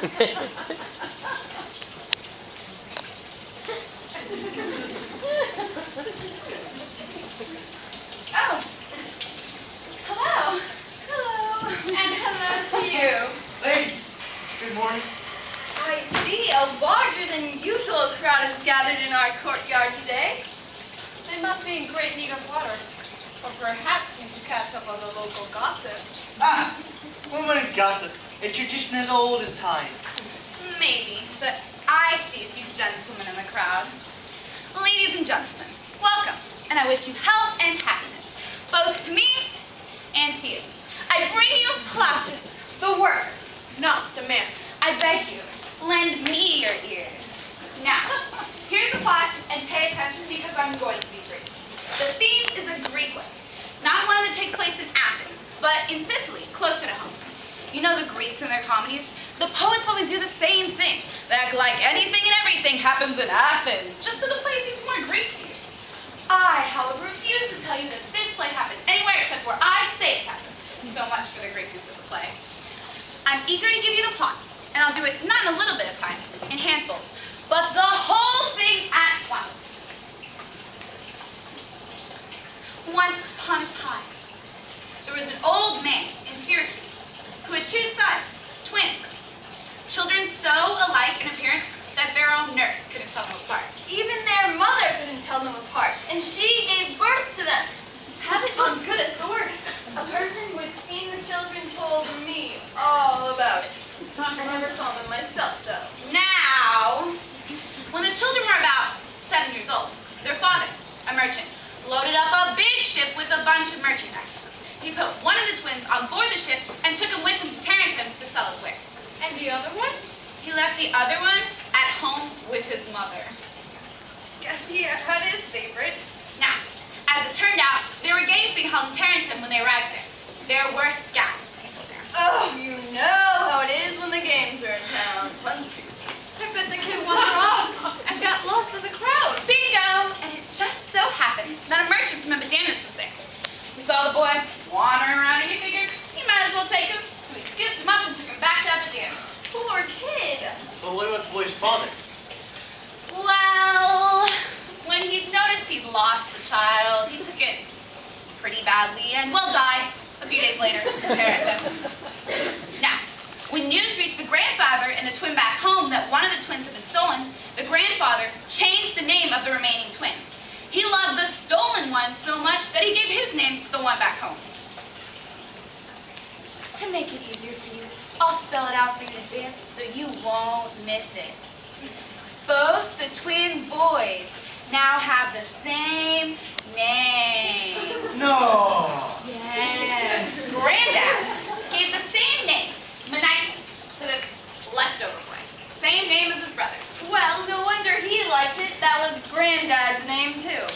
Oh, hello. Hello. And hello to you. Ladies, good morning. I see a larger than usual crowd is gathered in our courtyard today. They must be in great need of water, or perhaps need to catch up on the local gossip. Ah, women and gossip, a tradition as old as time. Maybe, but I see a few gentlemen in the crowd. Ladies and gentlemen, welcome, and I wish you health and happiness, both to me and to you. I bring you Plautus, the worker, not the man. I beg you, lend me your ears. Now, here's the plot, and pay attention because I'm going to be brief. The theme is a Greek one, not one that takes place in Athens, but in Sicily, closer to home. You know the Greeks and their comedies? The poets always do the same thing. They act like anything and everything happens in Athens, just so the play seems more Greek to you. I, however, refuse to tell you that this play happens anywhere except where I say it's happened. So much for the Greekness of the play. I'm eager to give you the plot, and I'll do it not in a little bit of time, in handfuls, but the whole thing at once. Once upon a time, there was an old man in Syracuse who had two sons, twins, children so alike in appearance that their own nurse couldn't tell them apart. Even their mother couldn't tell them apart, and she gave birth to them. Have it on good authority. A person who had seen the children told me all about it. I never saw them myself, though. Now, when the children were about 7 years old, their father, a merchant, loaded up a big ship with a bunch of merchandise. He put one of the twins on board the ship and took him with him to Tarentum to sell his wares. And the other one? He left the other ones at home with his mother. Guess he had his favorite. Now, as it turned out, there were games being held in Tarentum when they arrived there. There were scouts people there. Oh, you know how it is when the games are in town. Tons of people. I bet the kid wandered off and got lost in the crowd. Bingo! And it just so happened that a merchant from Epidamnus was there. He saw the boy wandering around and he figured he might as well take him, so he scooped him up and took him back to Epidamnus. Poor kid. But what about the boy's father? Well, when he noticed he'd lost the child, he took it pretty badly and, well, died a few days later in Tarentum. Now, when news reached the grandfather and the twin back home that one of the twins had been stolen, the grandfather changed the name of the remaining twin. He loved the stolen one so much that he gave his name to the one back home. To make it easier for you, I'll spell it out for you in advance so you won't miss it. Both the twin boys now have the same name. No! Yes. Granddad gave the same name, Menaechmi, to this leftover boy. Same name as his brother. Well, no wonder he liked it. That was Granddad's name, too.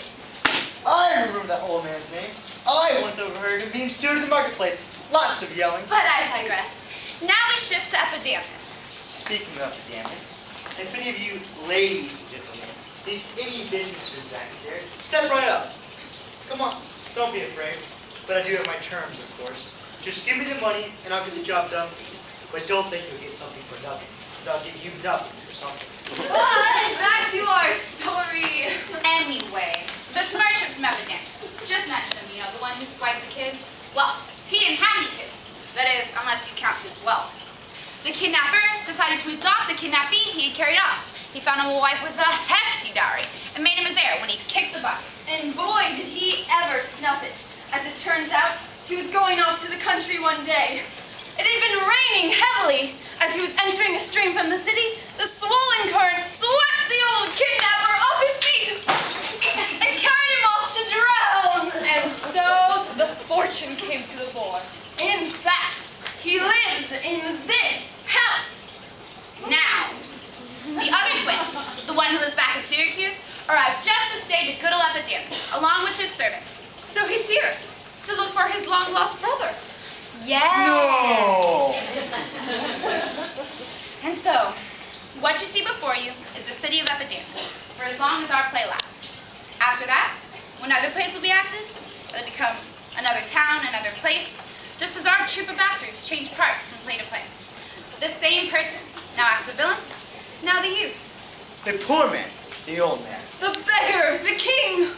I remember that old man's name. I once overheard him being sued in the marketplace. Lots of yelling. But I digress. Now we shift to Epidamnus. Speaking of Epidamnus, if any of you ladies and gentlemen needs any business transacted there, step right up. Come on, don't be afraid. But I do have my terms, of course. Just give me the money and I'll get the job done for you. But don't think you'll get something for nothing, because I'll give you nothing for something. But back to our story. Anyway, this merchant from Epidamnus, just mention him, you know, the one who swiped the kid. Well, he didn't have any kids. That is, unless you count his wealth. The kidnapper decided to adopt the kidnappee he had carried off. He found him a wife with a hefty dowry and made him his heir when he kicked the bucket. And boy, did he ever snuff it. As it turns out, he was going off to the country one day. It had been raining heavily. As he was entering a stream from the city, the swollen current swept the old kidnapper off his feet and carried him off to drown. And so the fortune came to the boy. In fact, he lives in this house. Now, the other twin, the one who lives back in Syracuse, arrived just this day to good old Epidamnus, along with his servant. So he's here to look for his long-lost brother. Yes. No! And so, what you see before you is the city of Epidamnus, for as long as our play lasts. After that, when other plays will be acted, it'll become another town, another place, just as our troupe of actors change parts from play to play. The same person, Now ask the villain, now the youth. The poor man, the old man. The beggar, the king,